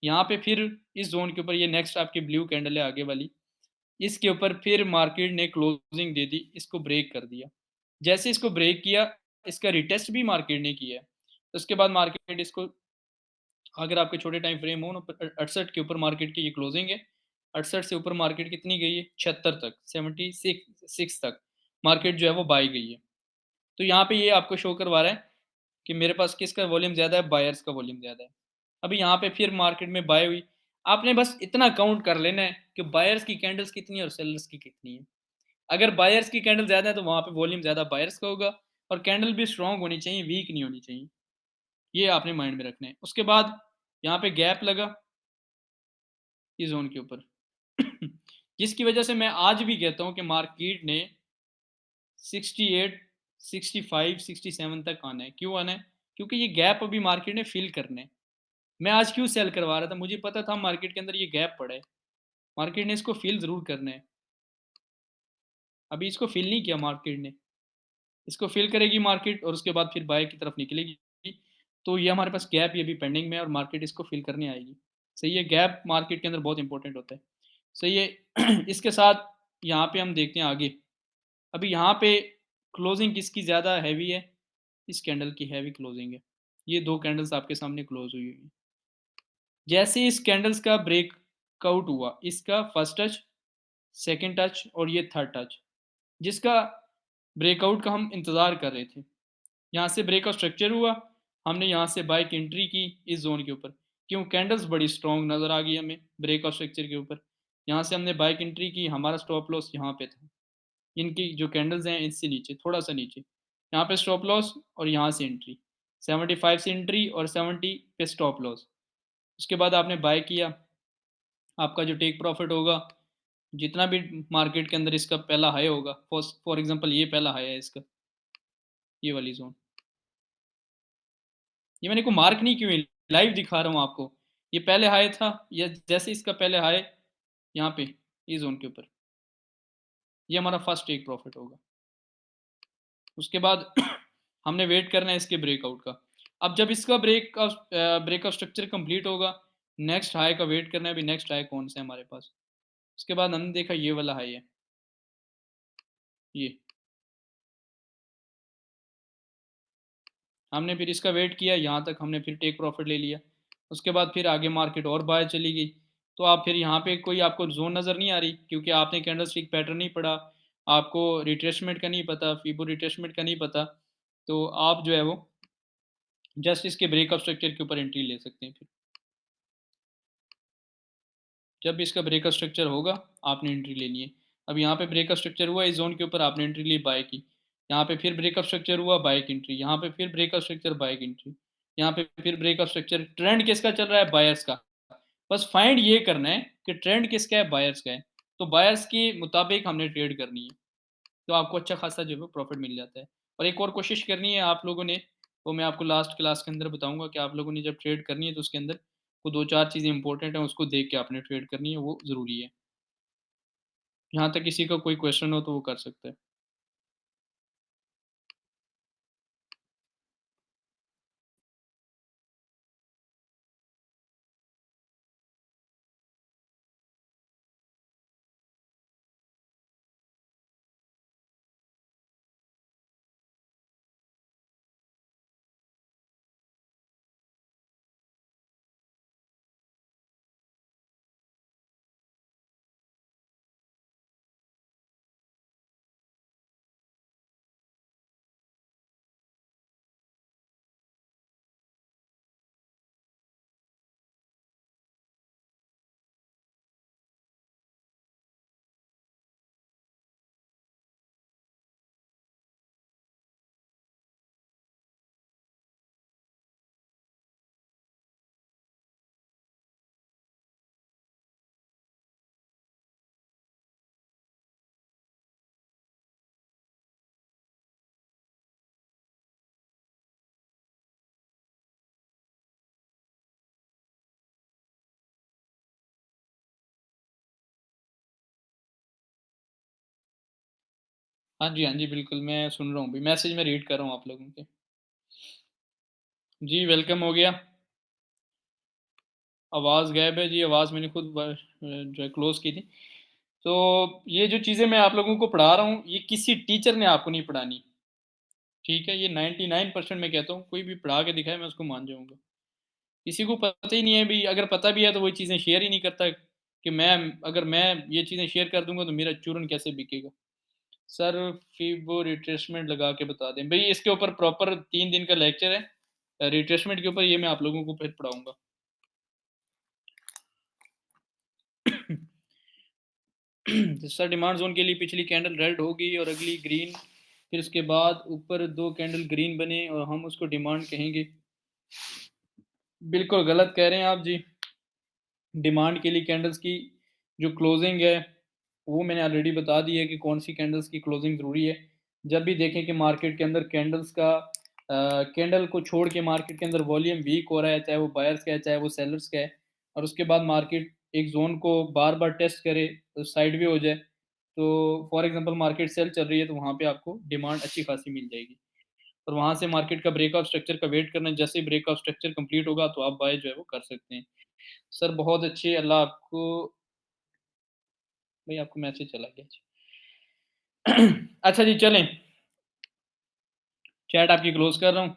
यहाँ पे फिर इस जोन के ऊपर ये नेक्स्ट आपकी ब्लू कैंडल है आगे वाली, इसके ऊपर फिर मार्केट ने क्लोजिंग दे दी, इसको ब्रेक कर दिया। जैसे इसको ब्रेक किया, इसका रिटेस्ट भी मार्केट ने किया। उसके बाद मार्केट इसको, अगर आपके छोटे टाइम फ्रेम हो ना, 68 के ऊपर मार्केट की ये क्लोजिंग है। 68 से ऊपर मार्केट कितनी गई है, 76 तक, 76 तक मार्केट जो है वो बाई गई है। तो यहाँ पे ये आपको शो करवा रहा है कि मेरे पास किसका वॉल्यूम ज़्यादा है, बायर्स का वॉल्यूम ज़्यादा है। अभी यहाँ पे फिर मार्केट में बाय हुई। आपने बस इतना काउंट कर लेना है कि बायर्स की कैंडल्स कितनी है और सेलर्स की कितनी है। अगर बायर्स की कैंडल ज़्यादा है तो वहाँ पे वॉल्यूम ज़्यादा बायर्स का होगा, और कैंडल भी स्ट्रॉन्ग होनी चाहिए, वीक नहीं होनी चाहिए। ये आपने माइंड में रखना है। उसके बाद यहाँ पे गैप लगा इस जोन के ऊपर जिसकी वजह से मैं आज भी कहता हूँ कि मार्केट ने 68, 65, 67 तक आना है। क्यों आना है? क्योंकि ये गैप अभी मार्केट ने फिल करना है। मैं आज क्यों सेल करवा रहा था, मुझे पता था मार्केट के अंदर ये गैप पड़ा है, मार्केट ने इसको फिल ज़रूर करना है। अभी इसको फिल नहीं किया मार्केट ने, इसको फिल करेगी मार्केट, और उसके बाद फिर बाय की तरफ निकलेगी। तो ये हमारे पास गैप ये भी पेंडिंग में है, और मार्केट इसको फिल करने आएगी। सही है, गैप मार्केट के अंदर बहुत इंपॉर्टेंट होता है। सही है। इसके साथ यहाँ पे हम देखते हैं आगे। अभी यहाँ पे क्लोजिंग किसकी ज़्यादा हैवी है? इस कैंडल की हैवी क्लोजिंग है। ये 2 कैंडल्स आपके सामने क्लोज़ हुई हुई हैं। जैसे इस कैंडल्स का ब्रेकआउट हुआ, इसका फर्स्ट टच, सेकंड टच और ये थर्ड टच, जिसका ब्रेकआउट का हम इंतज़ार कर रहे थे। यहाँ से ब्रेकआउट स्ट्रक्चर हुआ, हमने यहाँ से बाय की एंट्री की इस ज़ोन के ऊपर। क्यों? कैंडल्स बड़ी स्ट्रॉन्ग नज़र आ गई हमें ब्रेकआउट स्ट्रक्चर के ऊपर। यहाँ से हमने बाय की एंट्री की, हमारा स्टॉप लॉस यहाँ पे था। इनकी जो कैंडल्स हैं इससे नीचे, थोड़ा-सा नीचे। यहाँ पे स्टॉप लॉस और यहाँ से एंट्री। 75 से एंट्री और 70 पे स्टॉप लॉस। उसके बाद आपने बाय किया, आपका जो टेक प्रॉफिट होगा, जितना भी मार्केट के अंदर इसका पहला हाई होगा, फॉर एग्ज़ाम्पल ये पहला हाई है इसका, ये वाली ज़ोन। ये मैंने को मार्क नहीं की हुई, लाइव दिखा रहा हूँ आपको। ये पहले हाई था, ये जैसे इसका पहले हाई यहाँ पे, ये ज़ोन के ऊपर, ये हमारा फर्स्ट टेक प्रॉफिट होगा। उसके बाद हमने वेट करना है इसके ब्रेकआउट का। अब जब इसका ब्रेकआउट स्ट्रक्चर कंप्लीट होगा, नेक्स्ट हाई का वेट करना है। अभी नेक्स्ट हाई कौन सा है हमारे पास? उसके बाद हमने देखा ये वाला हाई है, ये। हमने फिर इसका वेट किया, यहाँ तक हमने फिर टेक प्रॉफिट ले लिया। उसके बाद फिर आगे मार्केट और बाय चली गई। तो आप फिर यहाँ पे कोई आपको जोन नज़र नहीं आ रही, क्योंकि आपने कैंडल स्टिक पैटर्न नहीं पढ़ा, आपको रिट्रेसमेंट का नहीं पता, फिबो रिट्रेसमेंट का नहीं पता। तो आप जो है वो जस्ट इसके ब्रेकअप स्ट्रक्चर के ऊपर एंट्री ले सकते हैं। फिर जब भी इसका ब्रेकअप स्ट्रक्चर होगा, आपने एंट्री लेनी है। अब यहाँ पे ब्रेकअप स्ट्रक्चर हुआ, इस जोन के ऊपर आपने एंट्री ली, बाय की। यहाँ पे फिर ब्रेकअप स्ट्रक्चर हुआ, बाय की एंट्री। यहाँ पे फिर ब्रेकअप स्ट्रक्चर, बाय की एंट्री। यहाँ पे फिर ब्रेकअप स्ट्रक्चर। ट्रेंड किसका चल रहा है? बायर्स का। बस फाइंड ये करना है कि ट्रेंड किसका है? बायर्स का है। तो बायर्स के मुताबिक हमने ट्रेड करनी है, तो आपको अच्छा खासा जो है प्रॉफिट मिल जाता है। और एक और कोशिश करनी है आप लोगों ने, वो मैं आपको लास्ट क्लास के अंदर बताऊंगा कि आप लोगों ने जब ट्रेड करनी है तो उसके अंदर वो 2-4 चीज़ें इंपॉर्टेंट हैं, उसको देख के आपने ट्रेड करनी है, वो ज़रूरी है। यहाँ तक किसी का कोई क्वेश्चन हो तो वो कर सकता है। हाँ जी, हाँ जी, बिल्कुल मैं सुन रहा हूँ अभी, मैसेज में रीड कर रहा हूँ आप लोगों के। जी, वेलकम हो गया। आवाज़ गायब है जी, आवाज़ मैंने खुद जो है क्लोज़ की थी। तो ये जो चीज़ें मैं आप लोगों को पढ़ा रहा हूँ, ये किसी टीचर ने आपको नहीं पढ़ानी, ठीक है? ये 99% मैं कहता हूँ, कोई भी पढ़ा के दिखाए मैं उसको मान जाऊँगा। किसी को पता ही नहीं है भी, अगर पता भी है तो वो चीज़ें शेयर ही नहीं करता कि मैं, अगर मैं ये चीज़ें शेयर कर दूँगा तो मेरा चूरन कैसे बिकेगा? सर फिबो रिट्रेसमेंट लगा के बता दें। भई इसके ऊपर प्रॉपर 3 दिन का लेक्चर है रिट्रेसमेंट के ऊपर, ये मैं आप लोगों को फिर पढ़ाऊँगा। तो सर डिमांड ज़ोन के लिए पिछली कैंडल रेड होगी और अगली ग्रीन, फिर उसके बाद ऊपर 2 कैंडल ग्रीन बने और हम उसको डिमांड कहेंगे। बिल्कुल गलत कह रहे हैं आप जी। डिमांड के लिए कैंडल्स की जो क्लोजिंग है, वो मैंने ऑलरेडी बता दी है कि कौन सी कैंडल्स की क्लोजिंग ज़रूरी है। जब भी देखें कि मार्केट के अंदर कैंडल्स का कैंडल को छोड़ के मार्केट के अंदर वॉल्यूम वीक हो रहा है, चाहे वो बायर्स का है चाहे वो सेलर्स का है, और उसके बाद मार्केट एक जोन को बार बार टेस्ट करे तो साइड भी हो जाए, तो फॉर एग्जांपल मार्केट सेल चल रही है तो वहाँ पे आपको डिमांड अच्छी खासी मिल जाएगी। और वहाँ से मार्केट का ब्रेकआउट स्ट्रक्चर का वेट करना है, जैसे ही ब्रेकआउट स्ट्रक्चर कंप्लीट होगा तो आप बाय जो है वो कर सकते हैं। सर बहुत अच्छे, अल्लाह आपको भाई आपको मैसेज चला गया जी। अच्छा जी चलें, चैट आपकी क्लोज़ कर रहा हूँ।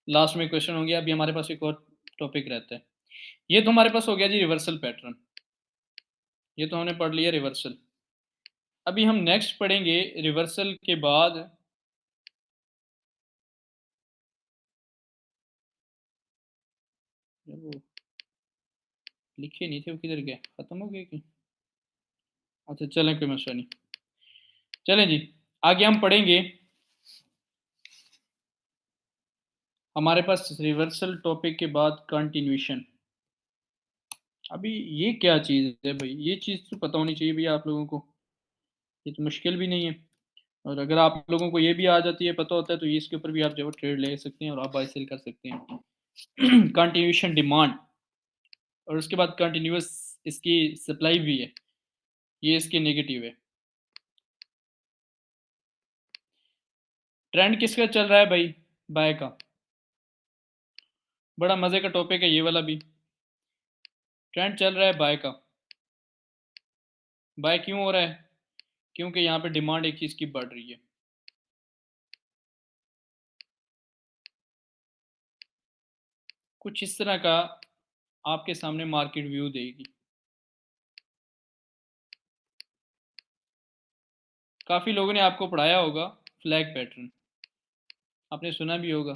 लास्ट में क्वेश्चन हो गया, अभी हमारे पास एक और टॉपिक रहता है। ये तो हमारे पास हो गया जी रिवर्सल पैटर्न, ये तो हमने पढ़ लिया रिवर्सल। अभी हम नेक्स्ट पढ़ेंगे रिवर्सल के बाद वो लिखे नहीं थे, वो किधर गए, खत्म हो गए कि? अच्छा चलें, कोई मसला नहीं। चलें जी, आगे हम पढ़ेंगे, हमारे पास रिवर्सल टॉपिक के बाद कंटिन्यूएशन। अभी ये क्या चीज़ है भाई, ये चीज़ तो पता होनी चाहिए भैया आप लोगों को, ये तो मुश्किल भी नहीं है। और अगर आप लोगों को ये भी आ जाती है, पता होता है, तो ये इसके ऊपर भी आप जो है ट्रेड ले सकते हैं और आप बाय सेल कर सकते हैं। कंटिन्यूएशन डिमांड, और उसके बाद कंटिन्यूअस इसकी सप्लाई भी है, ये इसके नेगेटिव है। ट्रेंड किसका चल रहा है भाई? बाय का। बड़ा मज़े का टॉपिक है ये वाला भी। ट्रेंड चल रहा है बाय का। बाय क्यों हो रहा है? क्योंकि यहाँ पे डिमांड एक चीज़ की बढ़ रही है। कुछ इस तरह का आपके सामने मार्केट व्यू देगी। काफ़ी लोगों ने आपको पढ़ाया होगा फ्लैग पैटर्न, आपने सुना भी होगा।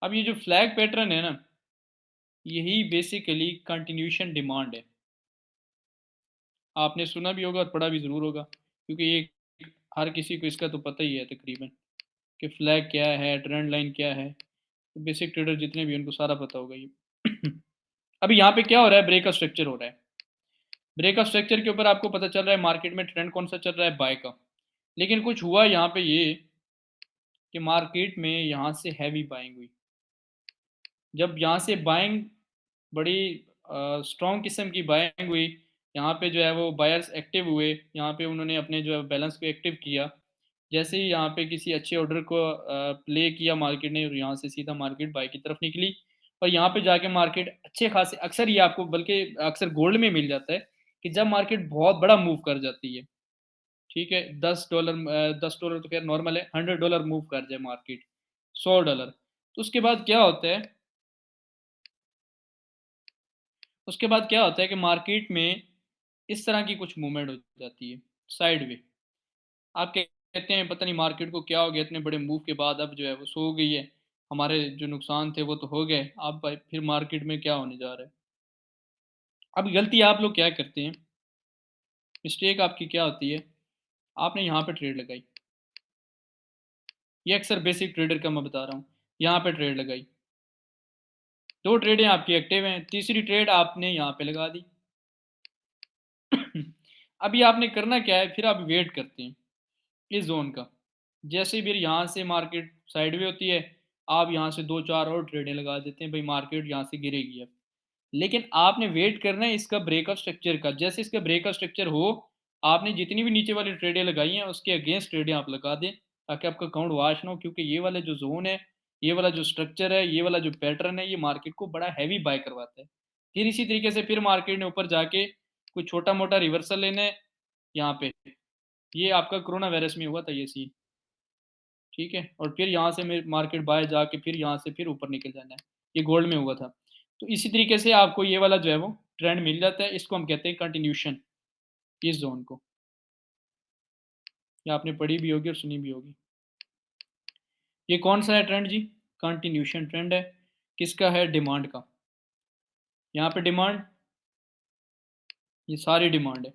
अब ये जो फ्लैग पैटर्न है ना, यही बेसिकली कंटिन्यूशन डिमांड है। आपने सुना भी होगा और पढ़ा भी ज़रूर होगा, क्योंकि ये हर किसी को इसका तो पता ही है तकरीबन, कि फ्लैग क्या है, ट्रेंड लाइन क्या है। तो बेसिक ट्रेडर जितने भी हैं, उनको सारा पता होगा ये। अभी यहाँ पे क्या हो रहा है, ब्रेक ऑफ स्ट्रक्चर हो रहा है। ब्रेक ऑफ स्ट्रक्चर के ऊपर आपको पता चल रहा है मार्केट में ट्रेंड कौन सा चल रहा है, बाय का। लेकिन कुछ हुआ यहाँ पे ये कि मार्केट में यहाँ से हैवी बाइंग हुई। जब यहाँ से बाइंग बड़ी स्ट्रॉन्ग किस्म की बाइंग हुई, यहाँ पे जो है वो बायर्स एक्टिव हुए, यहाँ पे उन्होंने अपने जो है बैलेंस को एक्टिव किया। जैसे ही यहाँ पे किसी अच्छे ऑर्डर को प्ले किया मार्केट ने, और यहाँ से सीधा मार्केट बाय की तरफ निकली। और यहाँ पे जाके मार्केट अच्छे खासे, अक्सर ये आपको बल्कि अक्सर गोल्ड में मिल जाता है कि जब मार्केट बहुत बड़ा मूव कर जाती है, ठीक है, $10, $10 तो खैर नॉर्मल है, $100 मूव कर जाए मार्केट, $100, तो उसके बाद क्या होता है, उसके बाद क्या होता है कि मार्केट में इस तरह की कुछ मूवमेंट हो जाती है साइड वे। आप कहते हैं पता नहीं मार्केट को क्या हो गया, इतने बड़े मूव के बाद अब जो है वो सो गई है, हमारे जो नुकसान थे वो तो हो गए, अब भाई फिर मार्केट में क्या होने जा रहा है। अब गलती आप लोग क्या करते हैं, मिस्टेक आपकी क्या होती है, आपने यहाँ पे ट्रेड लगाई, ये अक्सर बेसिक ट्रेडर का मैं बता रहा हूँ, यहाँ पे ट्रेड लगाई, दो ट्रेडें आपकी एक्टिव हैं, तीसरी ट्रेड आपने यहाँ पे लगा दी। अभी आपने करना क्या है, फिर आप वेट करते हैं इस जोन का। जैसे फिर यहाँ से मार्केट साइडवे होती है, आप यहाँ से दो चार और ट्रेडें लगा देते हैं, भाई मार्केट यहाँ से गिरेगी अब। लेकिन आपने वेट करना है इसका ब्रेकअप स्ट्रक्चर का। जैसे इसका ब्रेकअप स्ट्रक्चर हो, आपने जितनी भी नीचे वाली ट्रेडें लगाई हैं उसके अगेंस्ट ट्रेडें आप लगा दें, ताकि आपका अकाउंट वाश ना हो। क्योंकि ये वाला जो जोन है, ये वाला जो स्ट्रक्चर है, ये वाला जो पैटर्न है, ये मार्केट को बड़ा हैवी बाय करवाता है। फिर इसी तरीके से फिर मार्केट ने ऊपर जाके कोई छोटा मोटा रिवर्सल लेना है यहाँ पे। ये आपका कोरोना वायरस में हुआ था ये सीन, ठीक है, और फिर यहाँ से मार्केट बाय जाके फिर यहाँ से फिर ऊपर निकल जाना है, ये गोल्ड में हुआ था। तो इसी तरीके से आपको ये वाला जो है वो ट्रेंड मिल जाता है, इसको हम कहते हैं कंटिन्यूशन, इस जोन को। ये आपने पढ़ी भी होगी और सुनी भी होगी। ये कौन सा है ट्रेंड जी? कंटिन्यूशन ट्रेंड है। किसका है? डिमांड का। यहाँ पे डिमांड, ये सारी डिमांड है।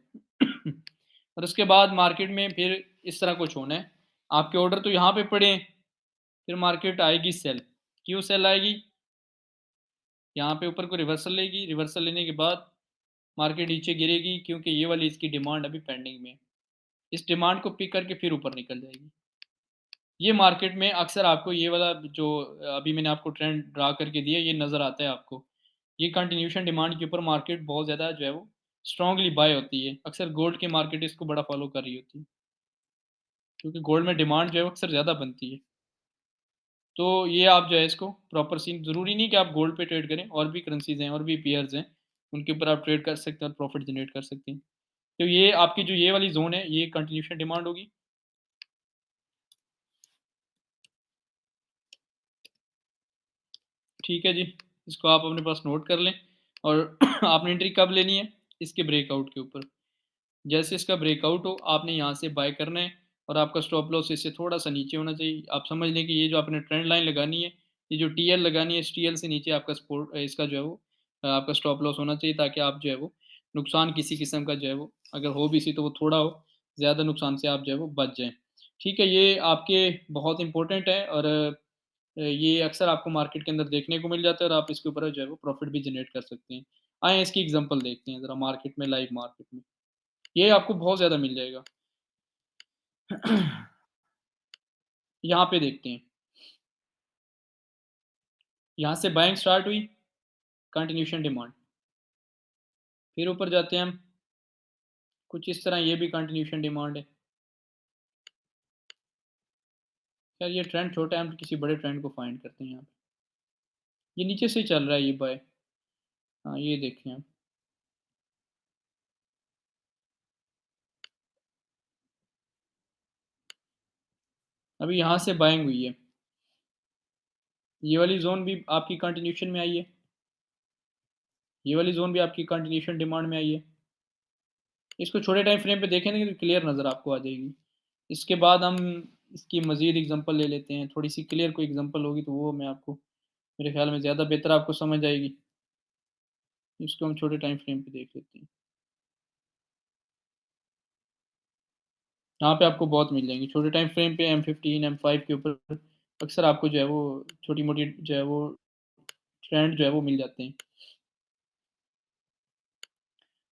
और उसके बाद मार्केट में फिर इस तरह कुछ होना है, आपके ऑर्डर तो यहाँ पे पड़े हैं, फिर मार्केट आएगी सेल। क्यों सेल आएगी? यहाँ पे ऊपर को रिवर्सल लेगी, रिवर्सल लेने के बाद मार्केट नीचे गिरेगी, क्योंकि ये वाली इसकी डिमांड अभी पेंडिंग में है। इस डिमांड को पिक करके फिर ऊपर निकल जाएगी। ये मार्केट में अक्सर आपको ये वाला जो अभी मैंने आपको ट्रेंड ड्रा करके दिया, ये नज़र आता है आपको। ये कंटिन्यूशन डिमांड के ऊपर मार्केट बहुत ज़्यादा जो है वो स्ट्रांगली बाय होती है। अक्सर गोल्ड के मार्केट इसको बड़ा फॉलो कर रही होती है, क्योंकि गोल्ड में डिमांड जो है वो अक्सर ज़्यादा बनती है। तो ये आप जो है इसको प्रॉपर सीन, ज़रूरी नहीं कि आप गोल्ड पे ट्रेड करें, और भी करेंसीज हैं और भी पेयर्स हैं, उनके ऊपर आप ट्रेड कर सकते हैं और प्रॉफिट जनरेट कर सकते हैं। तो ये आपकी जो ये वाली ज़ोन है, ये कंटिन्यूएशन डिमांड होगी। ठीक है जी, इसको आप अपने पास नोट कर लें और आपने एंट्री कब लेनी है? इसके ब्रेकआउट के ऊपर। जैसे इसका ब्रेकआउट हो, आपने यहाँ से बाय करना है और आपका स्टॉप लॉस इससे थोड़ा-सा नीचे होना चाहिए। आप समझ लें कि ये जो आपने ट्रेंड लाइन लगानी है, ये जो टीएल लगानी है, इस टीएल से नीचे आपका इसका जो है वो आपका स्टॉप लॉस होना चाहिए, ताकि आप जो है वो नुकसान किसी किस्म का जो है वो अगर हो भी सी तो वो थोड़ा हो, ज़्यादा नुकसान से आप जो है वो बच जाएँ। ठीक है, ये आपके बहुत इम्पोर्टेंट है और ये अक्सर आपको मार्केट के अंदर देखने को मिल जाता है और आप इसके ऊपर जो है वो प्रॉफ़िट भी जनरेट कर सकते हैं। आएँ इसकी एग्ज़ाम्पल देखते हैं ज़रा मार्केट में, लाइव मार्केट में। ये आपको बहुत ज़्यादा मिल जाएगा। यहाँ पे देखते हैं, यहाँ से बाइंग स्टार्ट हुई, कंटिन्यूएशन डिमांड, फिर ऊपर जाते हैं हम, कुछ इस तरह ये भी कंटिन्यूएशन डिमांड है। खैर ये ट्रेंड छोटा है, हम किसी बड़े ट्रेंड को फाइंड करते हैं यहाँ पे। ये नीचे से ही चल रहा है ये बाय। हाँ, ये देखें आप। अभी यहाँ से बाइंग हुई है, ये वाली ज़ोन भी आपकी कंटिन्यूएशन में आई है, ये वाली ज़ोन भी आपकी कंटिन्यूएशन डिमांड में आई है। इसको छोटे टाइम फ्रेम पे देखेंगे तो क्लियर नज़र आपको आ जाएगी। इसके बाद हम इसकी मज़ीद एग्ज़ाम्पल ले लेते हैं, थोड़ी-सी क्लियर कोई एग्ज़ाम्पल होगी तो वो मैं आपको मेरे ख़्याल में ज़्यादा बेहतर आपको समझ आएगी। इसको हम छोटे टाइम फ्रेम पे देख लेते हैं। यहाँ पे आपको बहुत मिल जाएँगी, छोटे टाइम फ्रेम पे M15, M5 के ऊपर अक्सर आपको जो है वो छोटी-मोटी जो है वो ट्रेंड जो है वो मिल जाते हैं।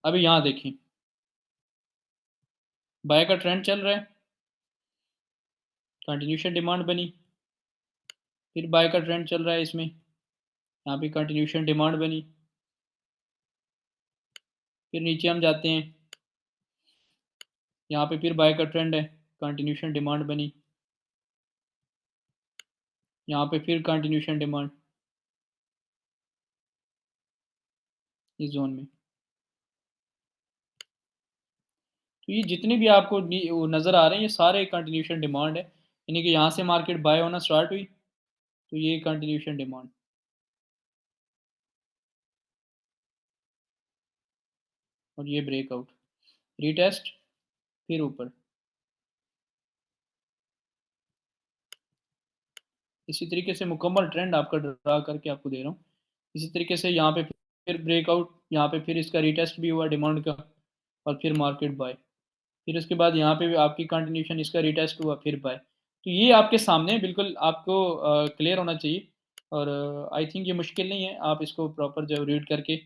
अभी यहाँ देखें, बाय का ट्रेंड चल रहा है, कंटिन्यूएशन डिमांड बनी, फिर बाय का ट्रेंड चल रहा है इसमें, यहाँ पे कंटिन्यूएशन डिमांड बनी, फिर नीचे हम जाते हैं, यहाँ पे फिर बाय का ट्रेंड है, कंटिन्यूएशन डिमांड बनी, यहाँ पे फिर कंटिन्यूएशन डिमांड इस ज़ोन में। तो ये जितने भी आपको वो नज़र आ रहे हैं, ये सारे कंटिन्यूएशन डिमांड है, यानी कि यहाँ से मार्केट बाय होना स्टार्ट हुई, तो ये कंटिन्यूएशन डिमांड और ये ब्रेकआउट, रीटेस्ट, फिर ऊपर। इसी तरीके से मुकम्मल ट्रेंड आपका ड्रा करके आपको दे रहा हूँ। इसी तरीके से यहाँ पे फिर ब्रेकआउट, यहाँ पे फिर इसका रीटेस्ट भी हुआ डिमांड का और फिर मार्केट बाय। फिर उसके बाद यहाँ पे भी आपकी कंटिन्यूएशन, इसका रीटेस्ट हुआ फिर बाय। तो ये आपके सामने बिल्कुल आपको क्लियर होना चाहिए और आई थिंक ये मुश्किल नहीं है। आप इसको प्रॉपर जो है रीड करके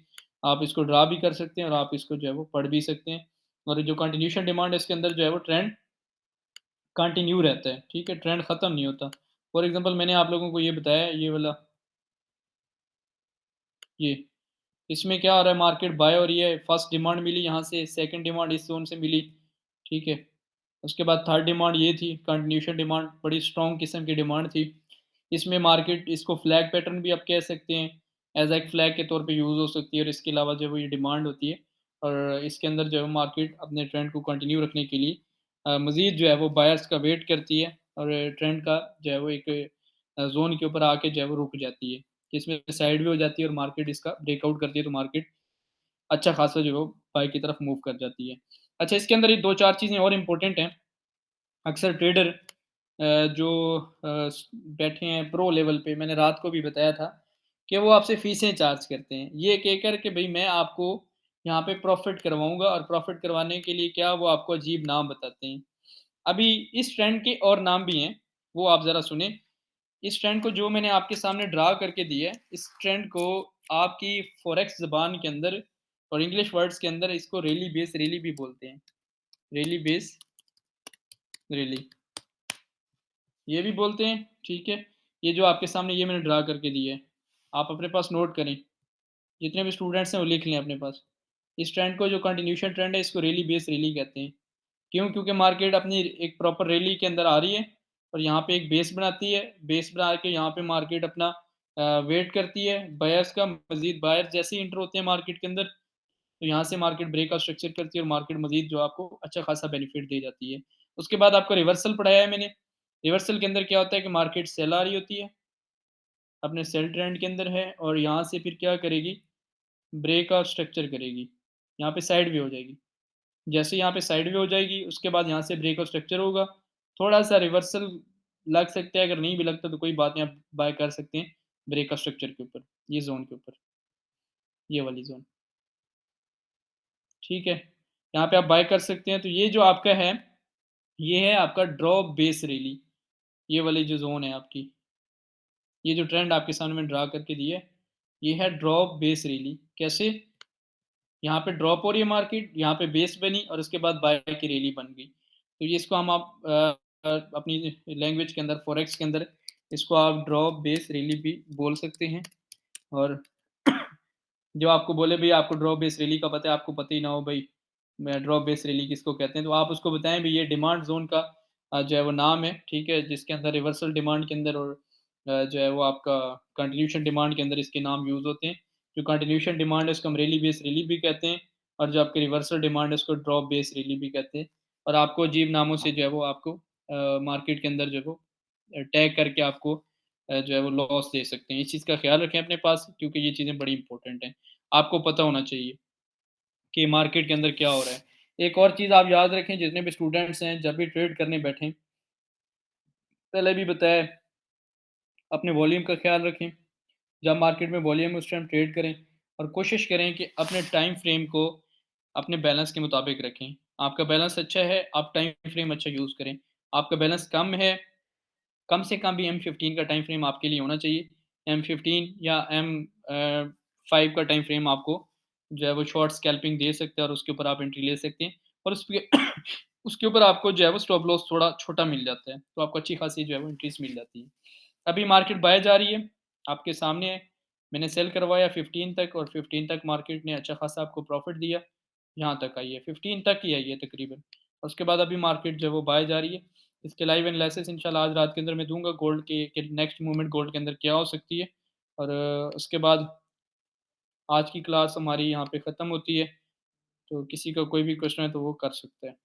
आप इसको ड्रा भी कर सकते हैं और आप इसको जो है वो पढ़ भी सकते हैं। और जो कंटिन्यूएशन डिमांड है इसके अंदर जो है वो ट्रेंड कंटिन्यू रहता है, ठीक है? ट्रेंड ख़त्म नहीं होता। फॉर एग्ज़ाम्पल मैंने आप लोगों को ये बताया, ये वाला ये, इसमें क्या हो रहा है, मार्केट बाय हो रही है, फर्स्ट डिमांड मिली यहाँ से, सेकंड डिमांड इस ज़ोन से मिली, ठीक है? उसके बाद थर्ड डिमांड ये थी, कंटिन्यूएशन डिमांड, बड़ी स्ट्रॉन्ग किस्म की डिमांड थी। इसमें मार्केट इसको फ्लैग पैटर्न भी आप कह सकते हैं, एज़ एक फ्लैग के तौर पे यूज़ हो सकती है और इसके अलावा जो है वो ये डिमांड होती है और इसके अंदर जो है मार्केट अपने ट्रेंड को कंटिन्यू रखने के लिए मज़ीद जो है वो बायर्स का वेट करती है और ट्रेंड का जो है वो एक ज़ोन के ऊपर आके जो है वो रुक जाती है। इसमें साइड भी हो जाती है और मार्केट इसका ब्रेकआउट करती है तो मार्केट अच्छा खासा जो है वो बाय की तरफ मूव कर जाती है। अच्छा, इसके अंदर ये 2-4 चीज़ें और इम्पोर्टेंट हैं। अक्सर ट्रेडर जो बैठे हैं प्रो लेवल पे, मैंने रात को भी बताया था कि वो आपसे फ़ीसें चार्ज करते हैं। ये कहकर के भई मैं आपको यहाँ पे प्रॉफ़िट करवाऊँगा और प्रॉफ़िट करवाने के लिए क्या वो आपको अजीब नाम बताते हैं। अभी इस ट्रेंड के और नाम भी हैं, वो आप ज़रा सुनें। इस ट्रेंड को जो मैंने आपके सामने ड्रा करके दी है, इस ट्रेंड को आपकी फ़ॉरेक्स ज़बान के अंदर और इंग्लिश वर्ड्स के अंदर इसको रैली बेस रैली भी बोलते हैं। Rally base rally. ये भी बोलते हैं, ठीक है। ये जो आपके सामने ये मैंने ड्रा करके दी है, आप अपने पास नोट करें, जितने भी स्टूडेंट्स हैं वो लिख लें अपने पास। इस ट्रेंड को जो कंटिन्यूएशन ट्रेंड है इसको रैली बेस रैली कहते हैं। क्यों? क्योंकि मार्केट अपनी एक प्रॉपर रैली के अंदर आ रही है और यहाँ पे एक बेस बनाती है, बेस बना के यहाँ पे मार्केट अपना वेट करती है बायर्स का, मज़ीद बायर जैसे ही एंटर होते हैं मार्केट के अंदर, तो यहाँ से मार्केट ब्रेकआउट स्ट्रक्चर करती है और मार्केट मज़ीद जो आपको अच्छा खासा बेनिफिट दे जाती है। उसके बाद आपको रिवर्सल पढ़ाया है मैंने। रिवर्सल के अंदर क्या होता है कि मार्केट सेल आ रही होती है, अपने सेल ट्रेंड के अंदर है और यहाँ से फिर क्या करेगी, ब्रेकआउट स्ट्रक्चर करेगी। यहाँ पे साइड वे हो जाएगी। जैसे यहाँ पे साइड वे हो जाएगी, उसके बाद यहाँ से ब्रेकआउट स्ट्रक्चर होगा। थोड़ा-सा रिवर्सल लग सकता है, अगर नहीं भी लगता तो कोई बात नहीं, आप बाय कर सकते हैं ब्रेकआउट स्ट्रक्चर के ऊपर, ये ज़ोन के ऊपर, ये वाली ज़ोन, ठीक है? यहाँ पे आप बाय कर सकते हैं, तो ये जो आपका है, ये है आपका ड्रॉप बेस रैली, ये वाली जो ज़ोन है आपकी, ये जो ट्रेंड आपके सामने मैंने ड्रा करके दी है, ये है ड्रॉप बेस रैली। कैसे? यहाँ पे ड्रॉप हो रही है मार्केट, यहाँ पे बेस बनी और उसके बाद बाय की रैली बन गई। तो ये इसको हम आप अपनी लैंग्वेज के अंदर, फॉरेक्स के अंदर इसको आप ड्रॉप बेस रैली भी बोल सकते हैं। और जो आपको बोले भई आपको ड्रॉप बेस रैली का पता है, आपको पता ही ना हो भई मैं ड्रॉप बेस रैली किसको कहते हैं, तो आप उसको बताएँ भई ये डिमांड ज़ोन का जो है वो नाम है, ठीक है? जिसके अंदर रिवर्सल डिमांड के अंदर और जो है वो आपका कंटिन्यूएशन डिमांड के अंदर इसके नाम यूज़ होते हैं। जो कंटिन्यूएशन डिमांड है उसको हम रैली बेस रैली भी कहते हैं और जो आपकी रिवर्सल डिमांड है उसको ड्रॉप बेस रैली भी कहते हैं। और आपको अजीब नामों से जो है वो आपको मार्केट के अंदर जो है वो टैग करके आपको जो है वो लॉस दे सकते हैं। इस चीज़ का ख़्याल रखें अपने पास क्योंकि ये चीज़ें बड़ी इम्पोर्टेंट हैं। आपको पता होना चाहिए कि मार्केट के अंदर क्या हो रहा है। एक और चीज़ आप याद रखें जितने भी स्टूडेंट्स हैं जब भी ट्रेड करने बैठें, पहले भी बताया अपने वॉल्यूम का ख़्याल रखें। जब मार्केट में वॉल्यूम है उस टाइम ट्रेड करें और कोशिश करें कि अपने टाइम फ्रेम को अपने बैलेंस के मुताबिक रखें। आपका बैलेंस अच्छा है, आप टाइम फ्रेम अच्छा यूज़ करें। आपका बैलेंस कम है, कम से कम भी M15 का टाइम फ्रेम आपके लिए होना चाहिए। M15 या M5 का टाइम फ्रेम आपको जो है वो शॉर्ट स्कैल्पिंग दे सकता है और उसके ऊपर आप एंट्री ले सकते हैं और उसपे उसके ऊपर आपको जो है वो स्टॉप लॉस थोड़ा छोटा मिल जाता है, तो आपको अच्छी खासी जो है वो एंट्रीज़ मिल जाती है। अभी मार्केट बाय जा रही है, आपके सामने है। मैंने सेल करवाया 15 तक और 15 तक मार्केट ने अच्छा खासा आपको प्रॉफ़िट दिया, यहाँ तक आई है, 15 तक ही आई है तकरीबन। उसके बाद अभी मार्केट जो है वो बाय जा रही है। इसके लाइव एनालिसिस इंशाल्लाह आज रात के अंदर मैं दूँगा गोल्ड के कि नेक्स्ट मूवमेंट गोल्ड के अंदर क्या हो सकती है और उसके बाद आज की क्लास हमारी यहाँ पे ख़त्म होती है, तो किसी का कोई भी क्वेश्चन है तो वो कर सकता है।